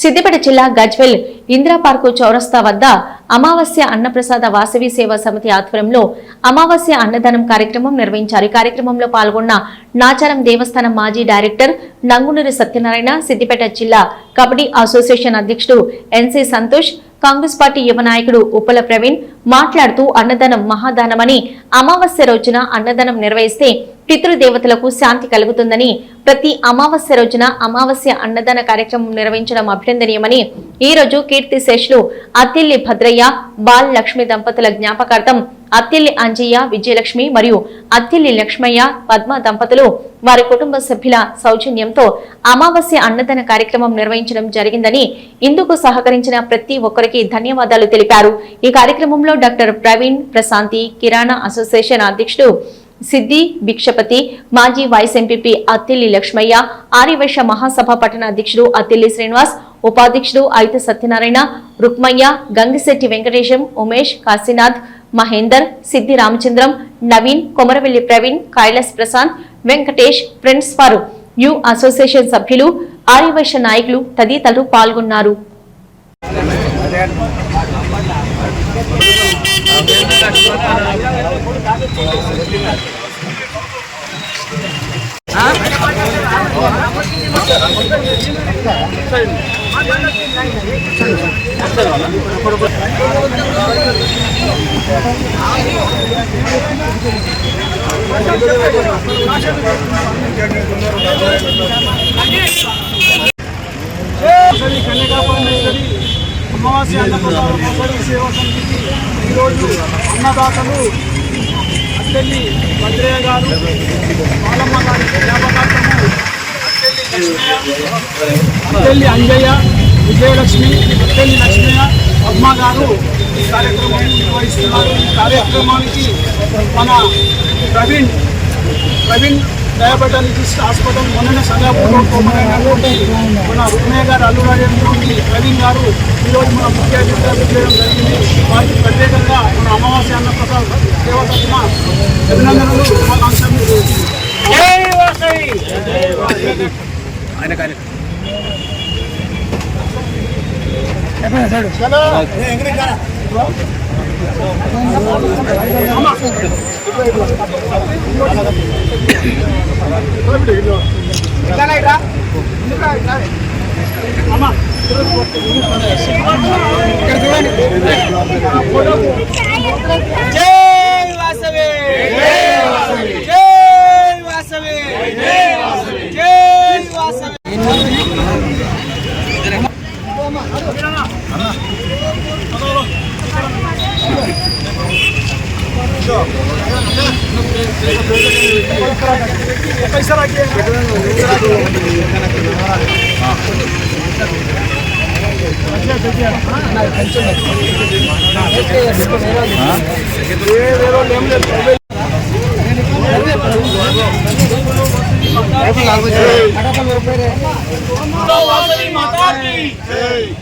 సిద్దిపేట జిల్లా గజ్వెల్ ఇందిరా పార్కు చౌరస్తా వద్ద అమావాస్య అన్నప్రసాద వాసవి సేవా సమితి ఆధ్వర్యంలో అమావాస్య అన్నదానం కార్యక్రమం నిర్వహించారు. ఈ కార్యక్రమంలో పాల్గొన్న నాచారం దేవస్థానం మాజీ డైరెక్టర్ నంగునూరి సత్యనారాయణ, సిద్దిపేట జిల్లా కబడ్డీ అసోసియేషన్ అధ్యక్షుడు ఎన్సీ సంతోష్, కాంగ్రెస్ పార్టీ యువ నాయకుడు ఉప్పల ప్రవీణ్ మాట్లాడుతూ అన్నదానం మహాదానమని, అమావాస్య రోజున అన్నదానం నిర్వహిస్తే పితృదేవతలకు శాంతి కలుగుతుందని, ప్రతి అమావాస్య రోజున అమావాస్య అన్నదాన కార్యక్రమం నిర్వహించడం అభినందనీయమని, ఈ రోజు కీర్తిశేషులు అత్తిల్లి భద్రయ్య, బాల్ లక్ష్మి దంపతుల జ్ఞాపకార్థం అత్తిల్లి అంజయ్య, విజయలక్ష్మి మరియు అత్తిల్లి లక్ష్మయ్య, పద్మ దంపతులు వారి కుటుంబ సభ్యుల సౌజన్యంతో అమావాస్య అన్నదాన కార్యక్రమం నిర్వహించడం జరిగిందని, ఇందుకు సహకరించిన ప్రతి ఒక్కరికి ధన్యవాదాలు తెలిపారు. ఈ కార్యక్రమంలో డాక్టర్ ప్రవీణ్, ప్రశాంతి, కిరాణా అసోసియేషన్ అధ్యక్షుడు సిద్ధి భిక్షపతి, మాజీ వైస్ ఎంపీపీ అత్తిల్లి లక్ష్మయ్య, ఆర్యవైశ్య మహాసభ పట్టణ అధ్యక్షుడు అత్తిల్లి శ్రీనివాస్, ఉపాధ్యక్షుడు ఐత Satyanarayana, Rukmaiah, Gangisetty Venkatesham, Umesh, Kashinath, Mahender, Siddhi Ramachandram, Naveen, Komaravelli Praveen, Kailas Prashanth, Venkatesh, friends for you association సభ్యులు, ఆర్యవైశ్య నాయకులు తదితరులు పాల్గొన్నారు. అమావాస్య అన్నప్రసాద వాసవి సేవా సమితికి ఈరోజు అన్నదాతలు అత్తిల్లి భద్రయ్య గారు, బాలమ్మ గారి జ్ఞాపకార్థము అత్తిల్లి లక్ష్మయ్య, అత్తిల్లి అంజయ్య, విజయలక్ష్మి, అత్తిల్లి లక్ష్మయ్య, పద్మ గారు ఈ కార్యక్రమాన్ని నిర్వహిస్తున్నారు. ఈ కార్యక్రమానికి మన ప్రవీణ్ డయాబెటాలజిస్ట్ హాస్పిటల్ మొన్న సంగాపూర్లో కోమరైనటువంటి మన రుక్మయ్య గారు అల్లురాజేటువంటి ప్రవీణ్ గారు ఈరోజు మన ముఖ్య అతిథిగా చేయడం జరిగింది. వారికి ప్రత్యేకంగా మన అమావాస్య అన్నప్రసాద సేవ తరఫున అభినందనలు, శుభాకాంక్షలు.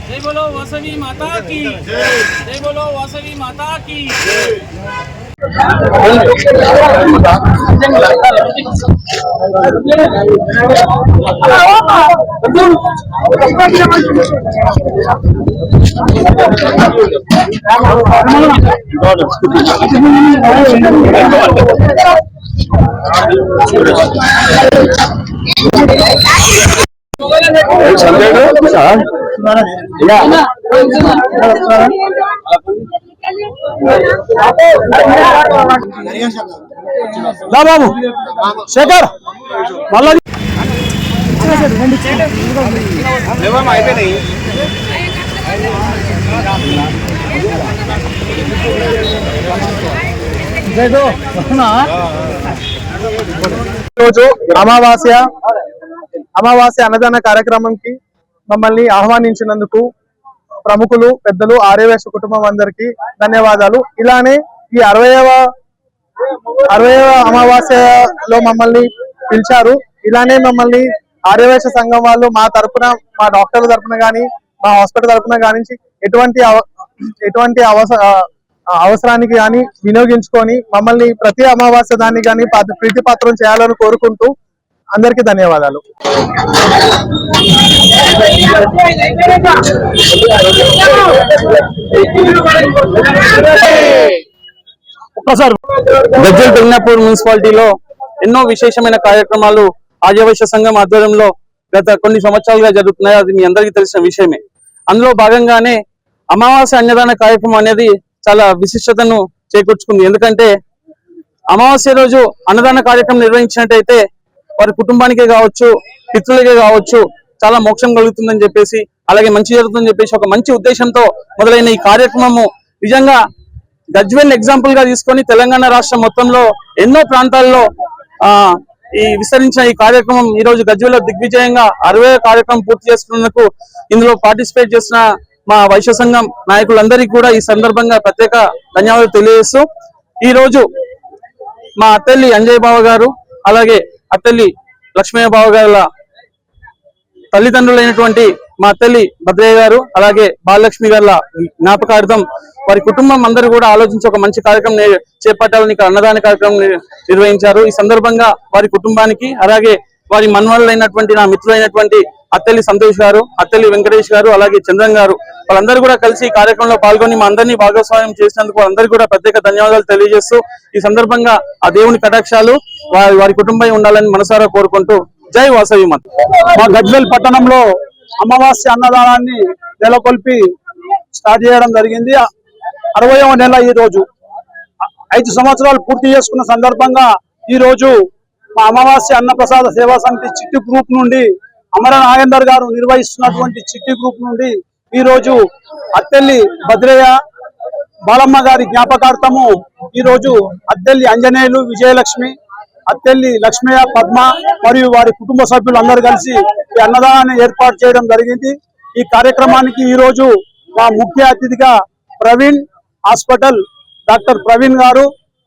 जय बोलो वासवी माता की, जय बोलो वासवी माता की। బాబు శేఖర్ రోజు అమావాస్య అన్నదాన కార్యక్రమంకి మమ్మల్ని ఆహ్వానించినందుకు ప్రముఖులు, పెద్దలు, ఆర్యవైశ్య కుటుంబం అందరికీ ధన్యవాదాలు. ఇలానే ఈ 60వ అమావాస్యలో మమ్మల్ని పిలిచారు. ఇలానే మమ్మల్ని ఆర్యవైశ్య సంఘం వాళ్ళు మా తరపున, మా డాక్టర్ల తరపున కానీ, మా హాస్పిటల్ తరపున కానీ ఎటువంటి అవసరానికి కానీ వినియోగించుకొని మమ్మల్ని ప్రతి అమావాస్య దాన్ని కానీ ప్రీతిపాత్రం చేయాలని కోరుకుంటూ అందరికీ ధన్యవాదాలు. గజ్వేల్ పెగ్నాపూర్ మున్సిపాలిటీలో ఎన్నో విశేషమైన కార్యక్రమాలు ఆర్యవైశ్య సంఘం ఆధ్వర్యంలో గత కొన్ని సంవత్సరాలుగా జరుగుతున్నాయి. అది మీ అందరికీ తెలిసిన విషయమే. అందులో భాగంగానే అమావాస్య అన్నదాన కార్యక్రమం అనేది చాలా విశిష్టతను చేకూర్చుకుంది. ఎందుకంటే అమావాస్య రోజు అన్నదాన కార్యక్రమం నిర్వహించినట్టయితే వారి కుటుంబానికే కావచ్చు, పితృలకే కావచ్చు చాలా మోక్షం కలుగుతుందని చెప్పేసి, అలాగే మంచి జరుగుతుందని చెప్పేసి ఒక మంచి ఉద్దేశంతో మొదలైన ఈ కార్యక్రమము నిజంగా గజ్వేల్ ఎగ్జాంపుల్ గా తీసుకొని తెలంగాణ రాష్ట్రం మొత్తంలో ఎన్నో ప్రాంతాల్లో ఈ విస్తరించిన ఈ కార్యక్రమం ఈ రోజు గజ్వేల్లో దిగ్విజయంగా 60వ కార్యక్రమం పూర్తి చేసుకున్నందుకు ఇందులో పార్టిసిపేట్ చేసిన మా వైశ్య సంఘం నాయకులందరికీ కూడా ఈ సందర్భంగా ప్రత్యేక ధన్యవాదాలు తెలియజేస్తూ, ఈ రోజు మా అత్తల్లి అంజయ్ బావ గారు అలాగే అత్తల్లి లక్ష్మయ్య బావ గారుల తల్లిదండ్రులైనటువంటి మా అత్తల్లి భద్రయ్య గారు అలాగే బాలలక్ష్మి గారుల జ్ఞాపకార్థం వారి కుటుంబం అందరూ కూడా ఆలోచించి ఒక మంచి కార్యక్రమం చేపట్టాలని ఇక్కడ అన్నదాన కార్యక్రమం నిర్వహించారు. ఈ సందర్భంగా వారి కుటుంబానికి అలాగే వారి మన్మళ్ళైనటువంటి నా మిత్రులైనటువంటి అత్తల్లి సంతోష్ గారు, అత్తల్లి వెంకటేష్ గారు అలాగే చంద్రం గారు వాళ్ళందరూ కూడా కలిసి ఈ కార్యక్రమంలో పాల్గొని మా అందరినీ భాగస్వామ్యం చేసినందుకు వాళ్ళందరికీ కూడా ప్రత్యేక ధన్యవాదాలు తెలియజేస్తూ ఈ సందర్భంగా ఆ దేవుని కటాక్షాలు వారి కుటుంబం ఉండాలని మనసారా కోరుకుంటూ జై వాసవి మాత. మా గజ్వేల్ పట్టణంలో అమావాస్య అన్నదానాన్ని నెలకొల్పి స్టార్ట్ చేయడం జరిగింది. 60వ నెల ఈ రోజు 5 సంవత్సరాలు పూర్తి చేసుకున్న సందర్భంగా ఈ రోజు మా అమావాస్య అన్నప్రసాద సేవా సమితి చిట్టి గ్రూప్ నుండి అమర నాగేందర్ గారు నిర్వహిస్తున్నటువంటి చిట్టి గ్రూప్ నుండి ఈ రోజు అత్తెల్లి భద్రయ్య బాలమ్మ గారి జ్ఞాపకార్థము ఈ రోజు అత్తెల్లి అంజనేయులు, విజయలక్ష్మి, అత్తెల్లి లక్ష్మయ్య, పద్మ మరియు వారి కుటుంబ సభ్యులు అందరూ కలిసి ఈ అన్నదానాన్ని ఏర్పాటు చేయడం జరిగింది. ఈ కార్యక్రమానికి ఈ రోజు మా ముఖ్య అతిథిగా ప్రవీణ్ హాస్పిటల్ డాక్టర్ ప్రవీణ్ గారు,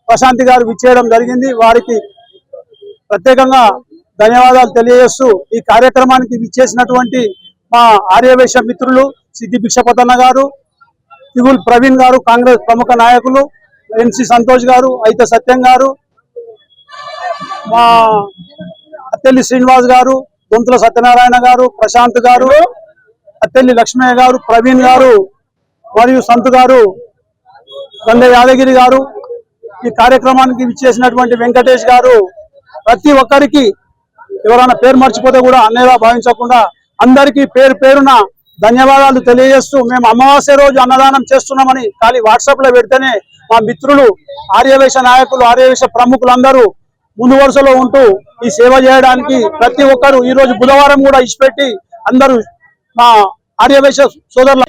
ప్రశాంతి గారు విచ్చేయడం జరిగింది. వారికి ప్రత్యేకంగా ధన్యవాదాలు తెలియజేస్తూ ఈ కార్యక్రమానికి విచ్చేసినటువంటి మా ఆర్యవైశ్య మిత్రులు సిద్ధి భిక్షపతన్న గారు, తిగుల్ ప్రవీణ్ గారు, కాంగ్రెస్ ప్రముఖ నాయకులు ఎన్సి సంతోష్ గారు, అయితే సత్యం గారు, మా అత్తెల్లి శ్రీనివాస్ గారు, దొంతుల సత్యనారాయణ గారు, ప్రశాంత్ గారు, అత్తెల్లి లక్ష్మయ్య గారు, ప్రవీణ్ గారు మరియు సంత్ గారు, గంగ యాదగిరి గారు, ఈ కార్యక్రమానికి విచ్చేసినటువంటి వెంకటేష్ గారు, ప్రతి ఒక్కరికి ఎవరైనా పేరు మర్చిపోతే కూడా అన్నేలా భావించకుండా అందరికీ పేరు పేరున ధన్యవాదాలు తెలియజేస్తూ, మేము అమావాస్య రోజు అన్నదానం చేస్తున్నామని ఖాళీ వాట్సాప్ లో పెడితేనే మా మిత్రులు ఆర్యవైశ్య నాయకులు, ఆర్యవైశ్య ప్రముఖులందరూ ముందు వరుసలో ఉంటూ ఈ సేవ చేయడానికి ప్రతి ఒక్కరు ఈ రోజు బుధవారం కూడా ఇచ్చిపెట్టి అందరూ మా ఆర్యవైశ్య సోదరులు